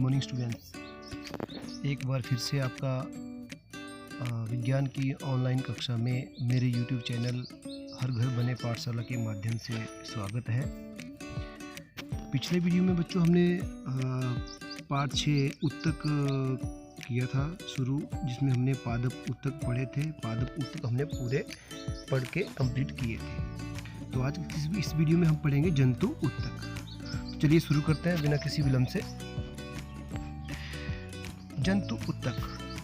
Morning students, एक बार फिर से आपका विज्ञान की ऑनलाइन कक्षा में मेरे YouTube चैनल हर घर बने पाठशाला के माध्यम से स्वागत है। पिछले वीडियो में बच्चों हमने पाठ 6 उत्तक किया था शुरू, जिसमें हमने पादप उत्तक पढ़े थे। पादप उत्तक हमने पूरे पढ़ के कंप्लीट किए थे। तो आज इस वीडियो में हम पढ़ेंगे जंतु उत्तक। तो चलिए शुरू करते हैं बिना किसी विलंब से। जंतु उत्तक।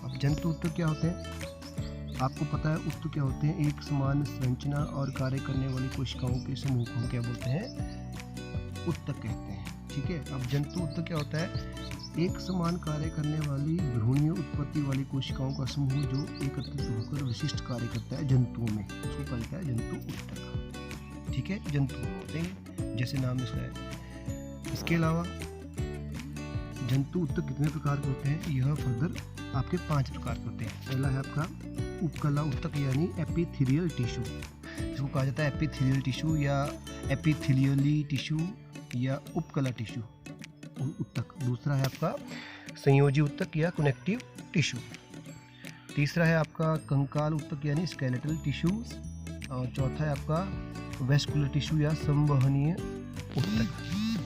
अब जंतु उत्तक क्या होते हैं आपको पता है। उत्तक क्या होते हैं? एक समान संरचना और कार्य करने वाली कोशिकाओं के समूह को हम क्या बोलते हैं? उत्तक कहते हैं। ठीक है। अब जंतु उत्तक क्या होता है? एक समान कार्य करने वाली भ्रूणीय उत्पत्ति वाली कोशिकाओं का समूह जो एकत्रित होकर विशिष्ट कार्य करता है जंतुओं में, उसको कहा जाता है जंतु उत्तक। ठीक है। जंतु होते हैं जैसे नाम इसका है। इसके अलावा जंतु उत्तक कितने प्रकार के होते हैं? यह फर्दर आपके 5 प्रकार के होते हैं। पहला है आपका उपकला उत्तक यानी एपिथेलियल टिश्यू, इसको कहा जाता है एपिथेलियल टिश्यू या एपिथेलियली टिश्यू या उपकला टिश्यू उत्तक। दूसरा है आपका संयोजी उत्तक या कनेक्टिव टिश्यू। तीसरा है आपका कंकाल उत्तक यानी स्केलेटल टिश्यूज। और चौथा है आपका वेस्कुलर टिश्यू या संवहनीय उत्तक।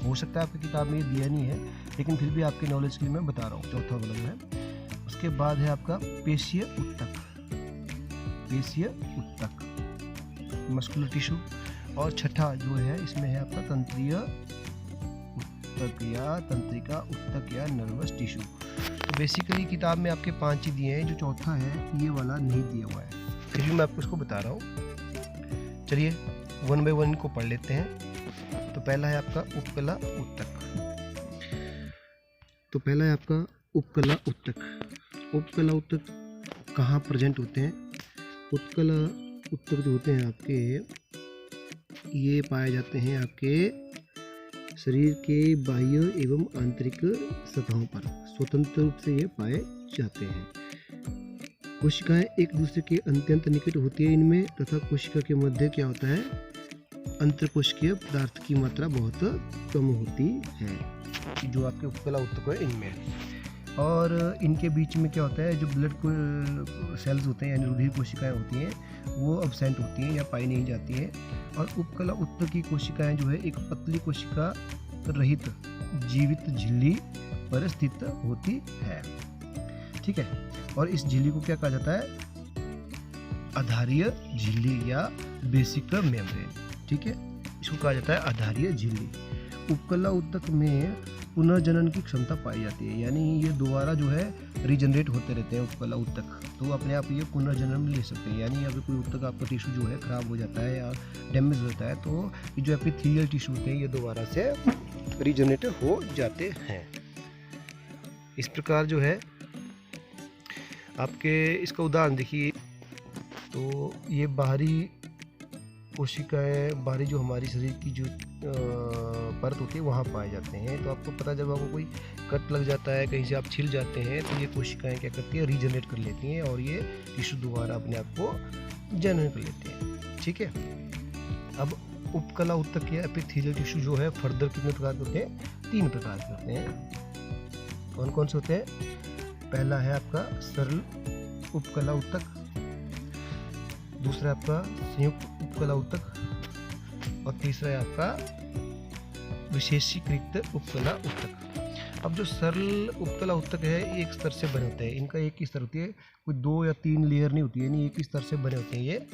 हो सकता है आपकी किताब में ये दिया नहीं है, लेकिन फिर भी आपके नॉलेज के लिए मैं बता रहा हूँ। चौथा वाला जो है। उसके बाद है आपका पेशीय उत्तक, पेशीय उत्तक मस्कुलर टिश्यू। और छठा जो है इसमें है आपका तंत्रीय उत्तक या तंत्रिका उत्तक या नर्वस टिश्यू। तो बेसिकली किताब में आपके 5 ही दिए हैं, जो चौथा है ये वाला नहीं दिया हुआ है, फिर भी मैं आपको इसको बता रहा हूँ। चलिए 1 बाय 1 इनको पढ़ लेते हैं। तो पहला है आपका उपकला उत्तक। तो पहला है आपका उपकला उत्तक। उपकला उत्तक कहाँ प्रेजेंट होते हैं? उपकला उत्तक जो होते हैं आपके, ये पाए जाते हैं आपके शरीर के बाह्य एवं आंतरिक सतहों पर स्वतंत्र रूप से ये पाए जाते हैं। कोशिकाएं एक दूसरे के अत्यंत निकट होती है इनमें, तथा कोशिका के मध्य क्या होता है? अंतरकोशिकीय पदार्थ की मात्रा बहुत कम होती है, जो आपके उपकला उत्तक है इनमें। और इनके बीच में क्या होता है? जो ब्लड सेल्स होते हैं यानी रुधिर कोशिकाएं होती हैं, वो अब्सेंट होती हैं या पाई नहीं जाती हैं। और उपकला उत्तक की कोशिकाएं जो है एक पतली कोशिका रहित जीवित झिल्ली पर स्थित होती है। ठीक है। और इस झिल्ली को क्या कहा जाता है? आधारीय झिल्ली या बेसिक मेम्ब्रेन। ठीक है। इसको कहा जाता है आधारीय झिल्ली। उपकला उत्तक में पुनर्जनन की क्षमता पाई जाती है, यानी ये दोबारा जो है रीजनरेट होते रहते हैं उपकला उत्तक। तो अपने आप ये पुनर्जन्म ले सकते हैं। यानी अगर कोई उत्तक आपका टिश्यू जो है खराब हो जाता है या डैमेज होता है, तो ये जो एपिथेलियल टिश्यू होते हैं ये दोबारा से रीजनरेट हो जाते हैं। इस प्रकार जो है आपके इसका उदाहरण देखिए। तो ये बाहरी कोशिकाएं, बाहरी जो हमारी शरीर की जो परत होती है वहाँ पाए जाते हैं। तो आपको पता, जब आपको कोई कट लग जाता है, कहीं से आप छिल जाते हैं, तो ये कोशिकाएं क्या करती है? रीजनरेट कर लेती हैं और ये टिश्यू दोबारा अपने आप को जनरेट कर लेते हैं। ठीक है। अब उपकला उत्तक या एपिथेलियल टिश्यू जो है फर्दर कितने प्रकार के होते हैं? 3 प्रकार के होते हैं। कौन कौन से होते हैं? पहला है आपका सरल उपकला उत्तक, दूसरा आपका संयुक्त उपकला उत्तक, और तीसरा है आपका विशेषीकृत उपकला उत्तक। अब जो सरल उपकला उत्तक है एक स्तर से बने होते हैं। इनका एक ही स्तर होती है, कोई 2 या 3 लेयर नहीं होती है, यानी एक ही स्तर से बने होते हैं ये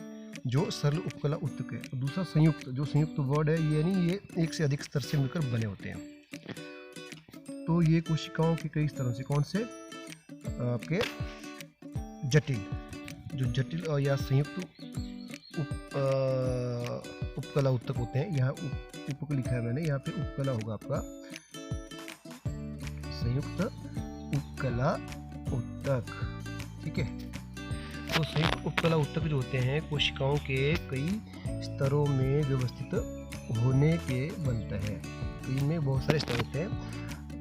जो सरल उपकला उत्तक है। और दूसरा संयुक्त, जो संयुक्त वर्ड है यानी ये एक से अधिक स्तर से मिलकर बने होते हैं। तो ये कोशिकाओं के कई स्तरों से, कौन से? आपके जटिल, जो जटिल और या संयुक्त उपकला उत्तक होते हैं। यहाँ उप लिखा है मैंने, यहाँ पे उपकला होगा आपका संयुक्त उपकला उत्तक। ठीक है। तो संयुक्त उपकला उत्तक जो होते हैं कोशिकाओं के कई स्तरों में व्यवस्थित होने के बनते हैं। तो इनमें बहुत सारे स्तर होते हैं।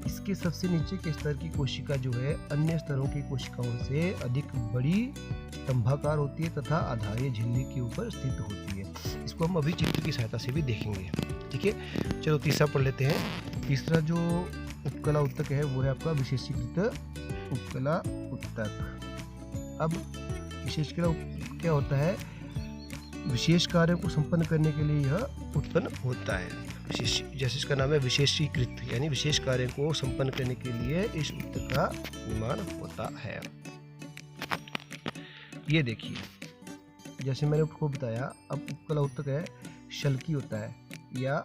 इसके सबसे नीचे के स्तर की कोशिका जो है अन्य स्तरों की कोशिकाओं से अधिक बड़ी, स्तंभाकार होती है तथा आधारीय झिल्ली के ऊपर स्थित होती है। इसको हम अभी चित्र की सहायता से भी देखेंगे। ठीक है। चलो तीसरा पढ़ लेते हैं। तीसरा जो उपकला उत्तक है वो है आपका विशेषीकृत उपकला उत्तक। अब विशेषीकृत क्या होता है, विशेष कार्य को संपन्न करने के लिए यह उत्पन्न होता है। जैसे इसका नाम है विशेषीकृत, यानी विशेष कार्य को संपन्न करने के लिए इस उत्तक का निर्माण होता है। ये देखिए, जैसे मैंने आपको बताया, अब उपकला उत्तक है शल्की होता है या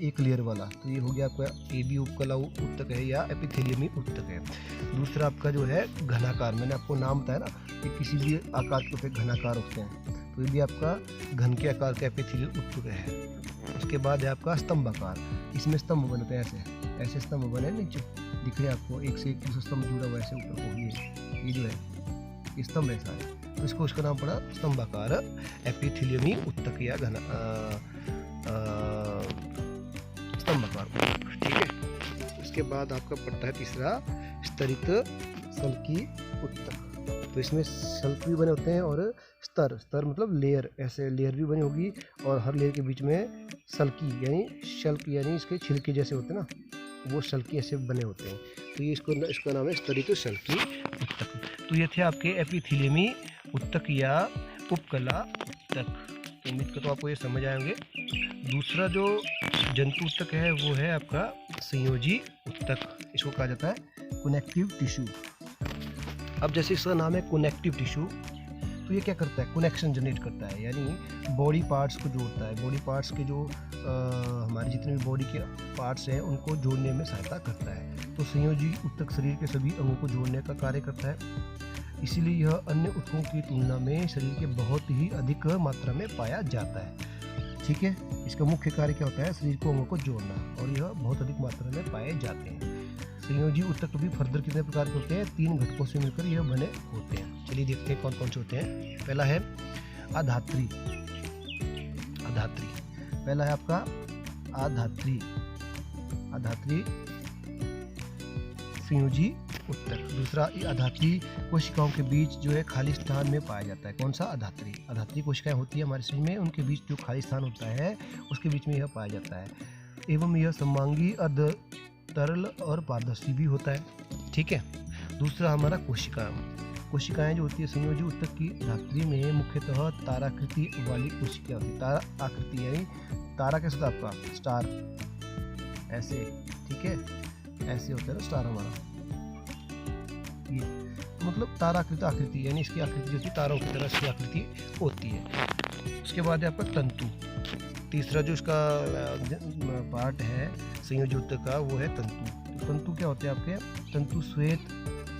एक लेयर वाला, तो ये हो गया आपका ए बी उपकला उत्तक है या एपिथेलियमी उत्तक है। दूसरा आपका जो है घनाकार, मैंने आपको नाम बताया ना कि किसी भी आकार के घनाकार होते हैं, तो ये भी आपका घन के आकार का एपिथेलियल उत्तक है। उसके बाद है आपका स्तंभाकार, इसमें स्तंभ बनते हैं, ऐसे ऐसे स्तंभ बने नीचे दिख रहे हैं आपको, एक से एक दूसरा स्तंभ जुड़ा हुआ ऐसे ऊपर को, ये जो है ये स्तंभ है सारे, तो इसको उसका नाम पड़ा स्तंभाकार एपिथेलियमी उत्तक या स्तंभाकार उत्तक। ठीक है, उसके बाद आपका पड़ता है तीसरा स्तरित शल्की उत्तक। तो इसमें शल्क भी बने होते हैं और स्तर मतलब लेयर, ऐसे लेयर भी बनी होगी, और हर लेयर के बीच में शल्की यानी शल्क यानी इसके छिलके जैसे होते हैं ना, वो शल्की ऐसे बने होते हैं। तो ये इसका नाम है स्तरित शल्की उत्तक। तो ये थे आपके एपिथेलियमी उत्तक या उपकला उत्तक। उम्मीद करता हूँ आपको ये समझ आएंगे। दूसरा जो जंतु उत्तक है वो है आपका संयोजी उत्तक, इसको कहा जाता है कनेक्टिव टिश्यू। अब जैसे इसका नाम है कनेक्टिव टिश्यू, तो ये क्या करता है, कनेक्शन जनरेट करता है, यानी बॉडी पार्ट्स को जोड़ता है। बॉडी पार्ट्स के जो हमारे जितने भी बॉडी के पार्ट्स हैं उनको जोड़ने में सहायता करता है। तो संयोजी उत्तक शरीर के सभी अंगों को जोड़ने का कार्य करता है, इसीलिए यह अन्य उत्तकों की तुलना में शरीर के बहुत ही अधिक मात्रा में पाया जाता है। ठीक है, इसका मुख्य कार्य क्या होता है, शरीर को अंगों को जोड़ना, और यह बहुत अधिक मात्रा में पाए जाते हैं। संयोजी उत्तक भी फर्दर कितने प्रकार के होते हैं, 3 घटकों से मिलकर यह बने होते हैं। चलिए देखते हैं कौन कौन से होते हैं। पहला है आधात्री, पहला है आपका आधात्री संयोजी उत्तक। दूसरा, आधात्री कोशिकाओं के बीच जो है खाली स्थान में पाया जाता है। कौन सा, आधात्री कोशिकाएं होती है हमारे शरीर में, उनके बीच जो खाली स्थान होता है उसके बीच में यह पाया जाता है। एवं यह समांगी, अर्ध तरल और पारदर्शी भी होता है। ठीक है। दूसरा हमारा कोशिकाएं जो होती है संयोजी उत्तक की धात्री में मुख्यतः ताराकृति वाली कोशिका होती है। तारा आकृति यानी तारा कैसे होता है आपका, स्टार ऐसे, ठीक है, ऐसे होता है ना स्टार हमारा, ये मतलब ताराकृत आकृति, यानी इसकी आकृति जो होती है तारों की तरह इसकी आकृति होती है। उसके बाद है आपका तंतु। तीसरा जो इसका पार्ट है संयोजी उत्तक का वो है तंतु। तंतु क्या होते हैं आपके, तंतु श्वेत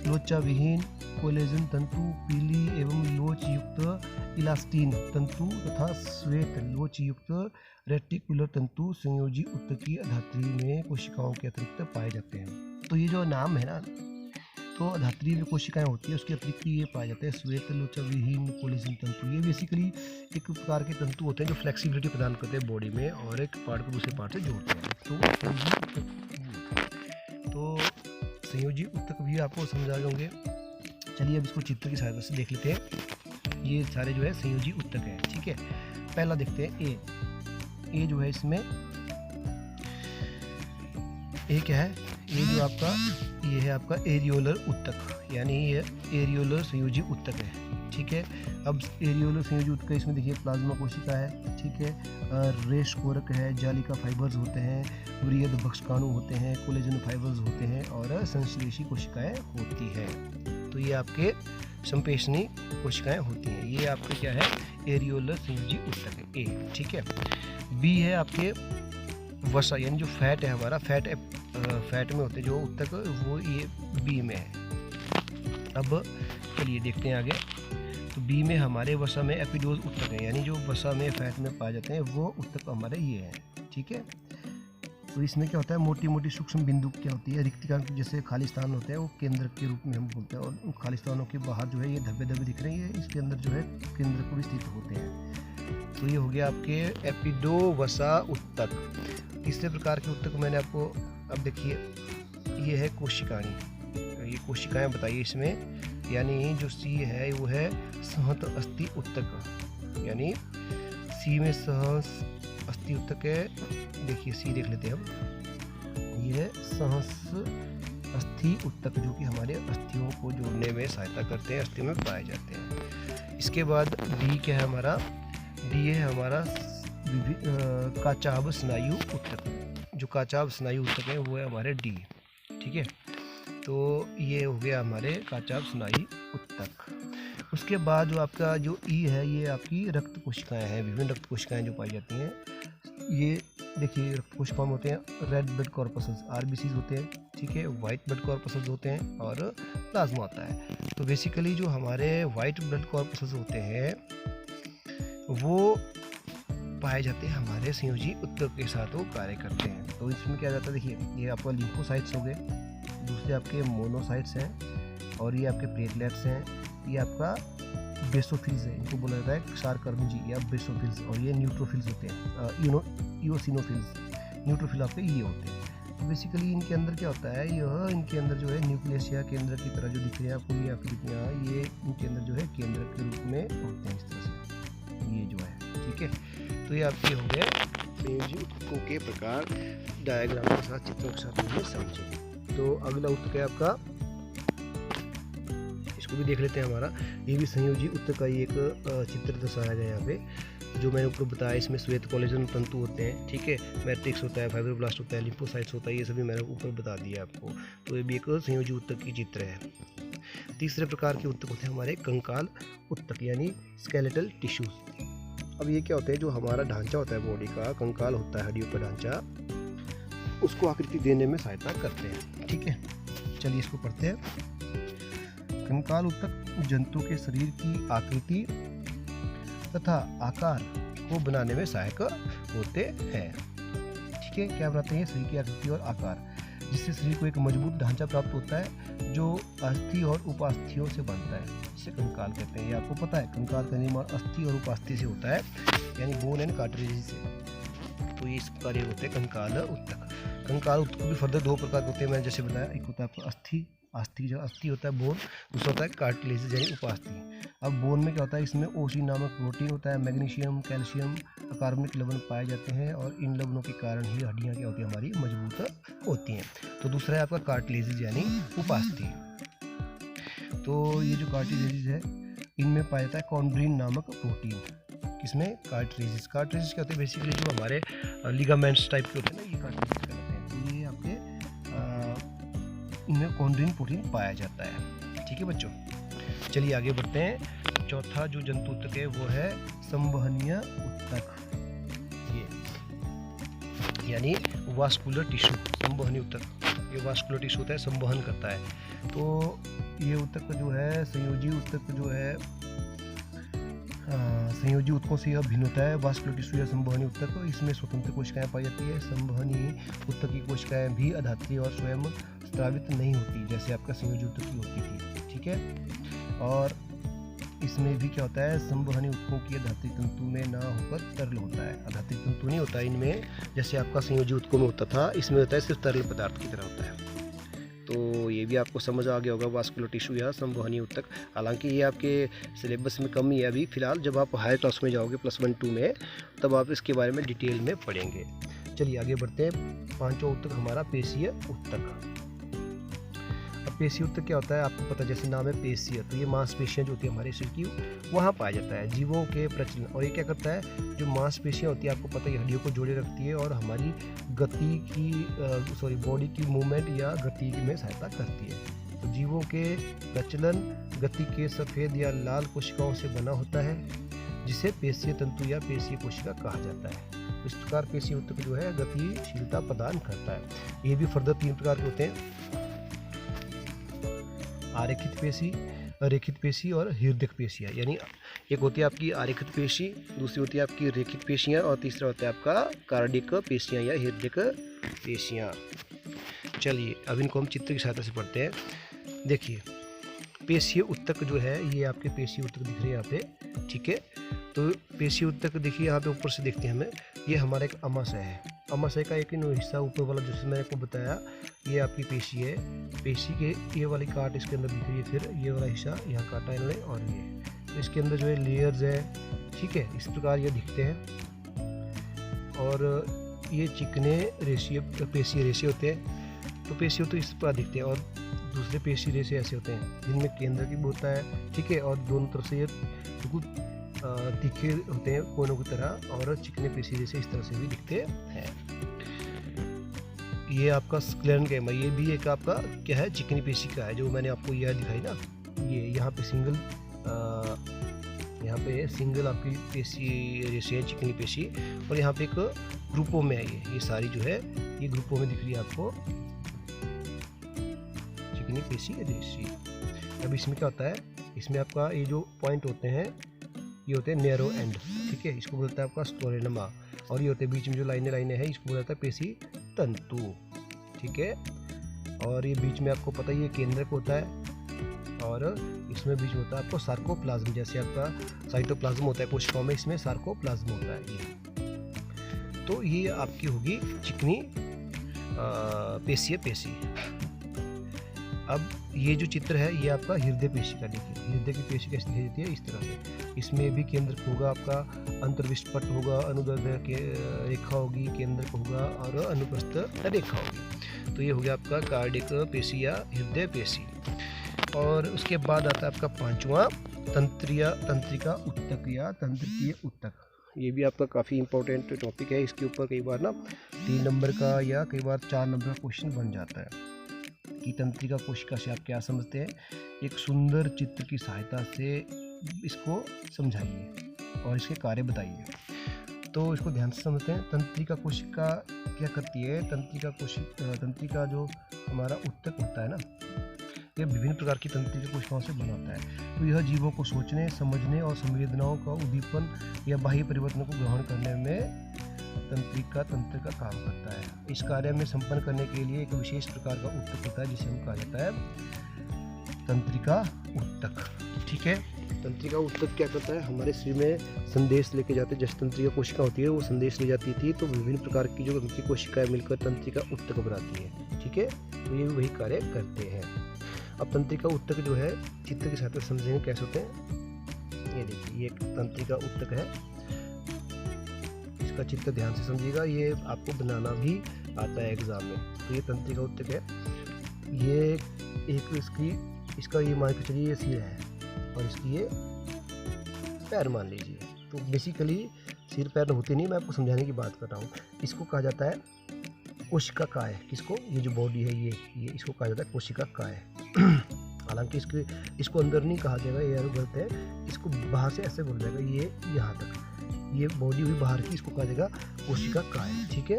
लोचा विहीन कोलेजन तंतु, पीली एवं लोच युक्त इलास्टीन तंतु तथा श्वेत लोच युक्त रेटिकुलर तंतु संयोजी उत्तक की धात्री में कोशिकाओं के अतिरिक्त पाए जाते हैं। तो ये जो नाम है ना, तो धात्री में कोशिकाएं होती है उसके अतिरिक्त ये पाए जाते हैं श्वेत लोचा विहीन कोलेजन तंतु। ये बेसिकली एक प्रकार के तंतु होते हैं जो फ्लेक्सिबिलिटी प्रदान करते हैं बॉडी में और एक पार्ट को दूसरे पार्ट से जोड़ते हैं। तो संयोजी उत्तक भी आपको समझा होंगे। चलिए अब इसको चित्र की सहायता से देख लेते हैं। ये सारे जो है संयोजी उत्तक है। ठीक है, पहला देखते हैं ए जो है, इसमें ए क्या है, ये जो आपका ये है आपका एरियोलर उत्तक, यानी ये एरियोलर संयोजी उत्तक है। ठीक है, अब एरियोलर संयोजी उत्तक इसमें देखिए प्लाज्मा कोशिका है, ठीक है, रेश कोरक है, जालिका फाइबर्स होते हैं, वृहद भक्षकाणु होते हैं, कोलेजन फाइबर्स होते हैं और संश्लेषी कोशिकाएं होती है। तो ये आपके संप्रेषणी कोशिकाएं होती हैं। ये आपके क्या है, एरियोलर संयोजी उत्तक है ए। ठीक है, बी है आपके वसा, यानी जो फैट है हमारा, फैट में होते हैं जो उत्तक, वो ये बी में है। अब चलिए देखते हैं आगे। तो बी में हमारे वसा में एपिडोज उत्तक है, यानी जो वसा में फैट में पाए जाते हैं वो उत्तक हमारे ये हैं। ठीक है, तो इसमें क्या होता है, मोटी मोटी सूक्ष्म बिंदु क्या होती है, रिक्तिका जैसे खाली स्थान होते हैं वो केंद्र के रूप में हम बोलते हैं, और उन खाली स्थानों के बाहर जो है ये धब्बे धब्बे दिख रहे हैं, इसके अंदर जो है केंद्र को भी स्थित होते हैं। तो ये हो गया आपके एपिडो वसा उत्तक। तीसरे प्रकार के उत्तक मैंने आपको, अब देखिए ये है कोशिकाएं, ये कोशिकाएं बताइए इसमें, यानी जो सी है वो है सहत अस्थि उत्तक, यानी सी में सह अस्थि उत्तक है। देखिए सी देख लेते हैं हम, ये है सहस अस्थि ऊतक, जो कि हमारे अस्थियों को जोड़ने में सहायता करते हैं, अस्थियों में पाए जाते हैं। इसके बाद डी क्या है हमारा, डी है हमारा काचाभ स्नायु ऊतक। जो काचाभ स्नायु ऊतक है वो है हमारे डी। ठीक है, तो ये हो गया हमारे काचाभ स्नायु ऊतक। उसके बाद जो आपका जो ई है, ये आपकी रक्त कोशिकाएं हैं, विभिन्न रक्त कोशिकाएं जो पाई जाती हैं। ये देखिए रक्त कोशिकाओं में होते हैं रेड ब्लड कॉर्पसेस, आरबीसीज होते हैं, ठीक है, वाइट ब्लड कॉर्पसेस होते हैं और प्लाज्मा होता है। तो बेसिकली जो हमारे वाइट ब्लड कॉर्पसेस होते हैं वो पाए जाते हैं हमारे संयोजी ऊतक के साथ, वो कार्य करते हैं। तो इसमें क्या जाता है, देखिए ये आपका लिम्फोसाइट्स हो गए, दूसरे आपके मोनोसाइट्स हैं, और ये आपके प्लेटलेट्स हैं, ये आपका बेसोफिल्स है, इनको बोला जाता है सारकर्मजी या बेसोफिल्स, और ये न्यूट्रोफिल्स होते हैं, इओसिनोफिल्स। न्यूट्रोफिल आपके ये होते हैं। तो बेसिकली इनके अंदर क्या होता है, यह इनके अंदर जो है न्यूक्लियस या केंद्र की तरह जो दिख रहे हैं आपको, ये आपके दिख रहे हैं, ये इनके अंदर जो है केंद्र के रूप में होते हैं इस तरह से, ये जो है। ठीक है, तो ये आपके हो गए संयोजी ऊतकों के प्रकार, डायग्राम के साथ, चित्रों के साथ हमने समझे। तो अगला ऊतक है आपका, इसको भी देख लेते हैं हमारा। ये भी संयोजी ऊतक का ही एक चित्र दर्शाया गया यहाँ पे, जो मैंने ऊपर बताया। इसमें श्वेत कोलेजन तंतु होते हैं, ठीक है, मैट्रिक्स होता है, फाइब्रोब्लास्ट होता है, लिम्फोसाइट्स होता है, ये सभी मैंने ऊपर बता दिया आपको। तो ये भी एक संयोजी ऊतक की चित्र है। तीसरे प्रकार के ऊतक होते हैं हमारे कंकाल ऊतक, यानी स्केलेटल टिश्यूज। अब ये क्या होते हैं, जो हमारा ढांचा होता है बॉडी का, कंकाल होता है हड्डियों का ढांचा, उसको आकृति देने में सहायता करते हैं। ठीक है, चलिए इसको पढ़ते हैं। कंकाल ऊतक जंतु के शरीर की आकृति तथा आकार को बनाने में सहायक होते हैं। ठीक है, क्या बनाते हैं, शरीर की आकृति और आकार, जिससे शरीर को एक मजबूत ढांचा प्राप्त होता है, जो अस्थि और उपास्थियों से बनता है, जिसे कंकाल कहते हैं। ये आपको पता है, कंकाल का निर्माण अस्थि और उपास्थि से होता है, यानी बोन एंड कार्टिलेज से। तो ये इस प्रकार होते हैं कंकाल ऊतक। कंकाल ऊतक भी फर्दर दो प्रकार के होते हैं, मैंने जैसे बताया, एक होता है आपका अस्थि जो अस्थि होता है बोन, दूसरा होता है कार्टिलेज यानी उपास्थि। अब बोन में क्या होता है, इसमें ओसी नामक प्रोटीन होता है, मैग्नीशियम, कैल्शियम, अकार्बनिक लवण पाए जाते हैं, और इन लवणों के कारण ही हड्डियां क्या होती हैं हमारी मजबूत होती हैं। तो दूसरा है आपका कार्टिलेज यानी उपास्थि। तो ये जो कार्टिलेज है, इनमें पाया जाता है कॉन्ड्रीन नामक प्रोटीन। किसमें, कार्टिलेज। कार्टिलेज क्या होते हैं, बेसिकली जो हमारे लिगामेंट्स टाइप के होते हैं ना, ये कार्टिलेज कहलाते हैं। तो ये आपके इनमें कॉन्ड्रीन प्रोटीन पाया जाता है। ठीक है बच्चों, चलिए आगे बढ़ते हैं। चौथा जो जंतु ऊतक है वो है संवहनीय ऊतक, ये यानी वास्कुलर टिश्यू। संवहनीय ऊतक, ये वास्कुलर टिश्यू होता है, संवहन करता है। तो ये ऊतक जो है, संयोजी ऊतक जो है, संयोजी ऊतकों से यह भिन्न होता है। वास्कुलर टिश्यू या संवहनी ऊतक, इसमें स्वतंत्र कोशिकाएं पाई जाती है। संवहनी ऊतक की कोशिकाएं भी अधात्री और स्वयं स्रावित नहीं होती, जैसे आपका संयोजी ऊतक की होती थी। ठीक है, और इसमें भी क्या होता है, संवहनी ऊतकों की अधात्री तंतु में ना होकर तरल होता है। अधात्री तंतु नहीं होता इनमें, जैसे आपका संयोजी ऊतकों में होता था, इसमें होता है सिर्फ तरल पदार्थ की तरह होता है। तो ये भी आपको समझ आ गया होगा, वास्कुलर टिश्यू या संवहनी ऊतक। हालांकि ये आपके सिलेबस में कम ही है अभी फिलहाल, जब आप हायर क्लास में जाओगे +1-2 में, तब आप इसके बारे में डिटेल में पढ़ेंगे। चलिए आगे बढ़ते हैं। पांचवा ऊतक हमारा पेशीय ऊतक। अब पेशीय ऊतक क्या होता है, आपको पता है, जैसे नाम है पेशीय, तो ये मांसपेशियां जो होती है हमारे शरीर की, वहाँ पाया जाता है, जीवों के प्रचलन। और ये क्या करता है, जो मांसपेशियां होती है, आपको पता है, हड्डियों को जोड़े रखती है और हमारी गति की बॉडी की मूवमेंट या गति में सहायता करती है। तो जीवों के प्रचलन गति के सफ़ेद या लाल कोशिकाओं से बना होता है, जिसे पेशीय तंतु या पेशीय कोशिका कहा जाता है। इस प्रकार पेशीय ऊतक जो है गतिशीलता प्रदान करता है। ये भी फर्दर 3 प्रकार के होते हैं, आरेखित पेशी, अरेखित पेशी और हृदयक पेशियाँ। यानी एक होती है आपकी आरेखित पेशी, दूसरी होती है आपकी रेखित पेशियाँ, और तीसरा होता है आपका कार्डियक पेशियाँ या हृदयक पेशियाँ। चलिए अब इनको हम चित्र की सहायता से पढ़ते हैं। देखिए पेशीय ऊतक जो है, ये आपके पेशीय ऊतक दिख रहे हैं यहाँ पे। ठीक है, तो पेशीय ऊतक देखिए यहाँ पे ऊपर से देखते हैं हमें, ये हमारा एक अमाशय है। अमाशय का एक हिस्सा ऊपर वाला जैसे मैंने आपको बताया, ये आपकी पेशी है। पेशी के ये वाली काट इसके अंदर दिख रही है, फिर ये वाला हिस्सा यहाँ काटा इन्होंने, और ये तो इसके अंदर जो है लेयर्स है। ठीक है, इस प्रकार ये दिखते हैं। और ये चिकने रेशिए पेशीय रेशे होते हैं। तो पेशी तो इस प्रकार दिखते हैं, और दूसरे पेशी रेशे ऐसे होते हैं जिनमें केंद्र की होता है, ठीक है, और दोनों तरफ से ये बिल्कुल तीखे होते हैं कोनों की तरह, और चिकने पेशी रेशे इस तरह से भी दिखते हैं। ये आपका स्क्लेरेन्केमा, ये भी एक आपका क्या है, चिकनी पेशी का है, जो मैंने आपको यह दिखाई ना, ये यहाँ पे सिंगल आपकी पेशी रेशे है, चिकनी पेशी, और यहाँ पे एक ग्रुपों में है ये सारी जो है ये ग्रुपों में दिख रही है आपको चिकनी पेशी रेशे। अब इसमें क्या होता है, इसमें आपका ये जो पॉइंट होते हैं ये होते हैं नैरो एंड, ठीक है, इसको बोलता है आपका स्क्लेरेन्केमा, और ये होते हैं बीच में जो लाइनें हैं इसको बोलता है पेशी तंतु, ठीक है। और ये बीच में आपको पता ही है केंद्रक होता है, और इसमें बीच में होता है आपको सार्कोप्लाज्म, जैसे आपका साइटोप्लाज्म होता है कोशिकाओं में, इसमें सार्कोप्लाज्म होता है ये। तो ये आपकी होगी चिकनी पेशीय पेशी। अब ये जो चित्र है ये आपका हृदय पेशी का, देखिए हृदय की पेशी कैसे दिखाई देती है, इस तरह से। इसमें भी केंद्रक होगा आपका, अंतर्विष्टपट होगा, अनुदैर्ध्य रेखा होगी, केंद्रक होगा, और अनुप्रस्थ रेखा होगी। तो ये हो गया आपका कार्डियक पेशी या हृदय पेशी। और उसके बाद आता है आपका पांचवा तंत्रिका ऊतक या तंत्रिकीय ऊतक। ये भी आपका काफ़ी इंपॉर्टेंट टॉपिक है, इसके ऊपर कई बार ना 3 नंबर का या कई बार 4 नंबर का क्वेश्चन बन जाता है कि तंत्रिका कोशिका से आप क्या समझते हैं। एक सुंदर चित्र की सहायता से इसको समझाइए और इसके कार्य बताइए। तो इसको ध्यान से समझते हैं। तंत्रिका कोशिका क्या करती है, तंत्रिका जो हमारा ऊतक होता है ना, यह विभिन्न प्रकार की तंत्रिका कोशिकाओं से बना होता है। तो यह जीवों को सोचने, समझने और संवेदनाओं का उद्दीपन या बाह्य परिवर्तनों को ग्रहण करने में तंत्रिका तंत्र का काम करता है। इस कार्य में संपन्न करने के लिए एक विशेष प्रकार का ऊतक होता है जिसे हम कहा जाता है तंत्रिका ऊतक, ठीक है। तंत्रिका ऊतक क्या करता है, हमारे शरीर में संदेश लेके जाते हैं। जैसे तंत्रिका कोशिका होती है वो संदेश ले जाती थी, तो विभिन्न प्रकार की जो तंत्रिका कोशिकाएं मिलकर तंत्रिका ऊतक बनाती है, ठीक है। तो ये वही कार्य करते हैं। अब तंत्रिका ऊतक जो है चित्र के साथ समझेंगे कैसे होते हैं। ये देखिए ये एक तंत्रिका ऊतक है, इसका चित्र ध्यान से समझिएगा, ये आपको बनाना भी आता है एग्जाम में। तो ये तंत्रिका ऊतक है, ये एक इसका ये मान के चलिए ये सिर है और इसकी ये पैर मान लीजिए। तो बेसिकली सिर पैर होते नहीं, मैं आपको समझाने की बात कर रहा हूँ। इसको कहा जाता है कोशिका काय। किसको, ये जो बॉडी है ये इसको कहा जाता है कोशिका काय। हालांकि इसको अंदर नहीं कहा जाएगा, ये गलत है, इसको बाहर से ऐसे बोल जाएगा, ये यहाँ तक ये बॉडी हुई बाहर की, इसको कहा जाएगा कोशिका काय, ठीक है।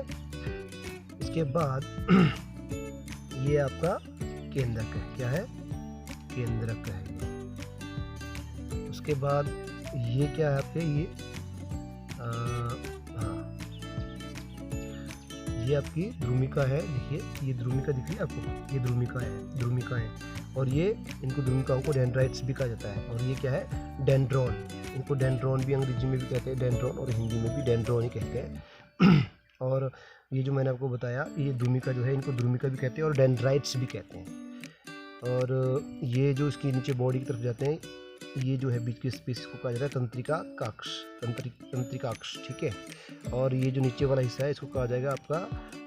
इसके बाद ये आपका केंद्रक है, क्या है, केंद्रक है। उसके बाद ये क्या है आपके, ये आपकी ध्रुमिका है। देखिए ये ध्रुमिका दिख रही है आपको, ये ध्रुमिका है, और ये इनको ध्रुमिकाओं को डेंड्राइट्स भी कहा जाता है। और ये क्या है, डेंड्रॉन। इनको डेंड्रॉन भी अंग्रेजी में भी कहते हैं डेंड्रॉन, और हिंदी में भी डेंड्रॉन ही कहते हैं। और ये जो मैंने आपको बताया, ये ध्रुमिका जो है, इनको ध्रुमिका भी कहते हैं और डेंड्राइट्स भी कहते हैं। और ये जो इसके नीचे बॉडी की तरफ जाते हैं, ये जो है बीच के स्पेस को कहा जाता है तंत्रिकाक्ष, ठीक है। और ये जो नीचे वाला हिस्सा है इसको कहा जाएगा आपका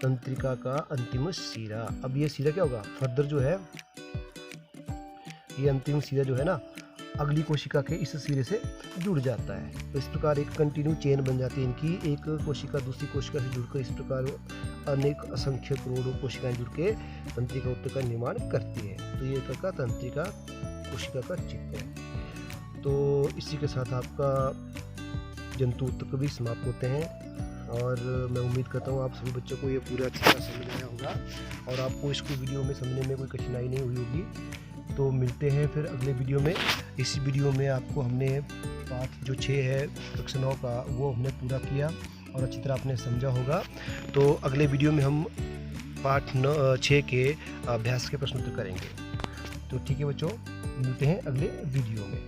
तंत्रिका का अंतिम सिरा। अब ये सिरा क्या होगा, फर्दर जो है ये अंतिम सिरा जो है ना, अगली कोशिका के इस सिरे से जुड़ जाता है। तो इस प्रकार एक कंटिन्यू चेन बन जाती है इनकी, एक कोशिका दूसरी कोशिका से जुड़कर इस प्रकार अनेक असंख्य करोड़ों कोशिकाएं जुड़ के तंत्रिका ऊतक का निर्माण करती है। तो ये का तंत्रिका कोशिका का चित्र है। तो इसी के साथ आपका जंतु ऊतक भी समाप्त होते हैं, और मैं उम्मीद करता हूँ आप सभी बच्चों को ये पूरा अच्छी तरह समझ आया होगा और आपको इसको वीडियो में समझने में कोई कठिनाई नहीं हुई होगी। तो मिलते हैं फिर अगले वीडियो में। इस वीडियो में आपको हमने पाठ जो 6 है कक्षा 9 का, वो हमने पूरा किया और अच्छी तरह आपने समझा होगा। तो अगले वीडियो में हम पाठ 6 के अभ्यास के प्रश्न उत्तर करेंगे। तो ठीक है बच्चों, मिलते हैं अगले वीडियो में।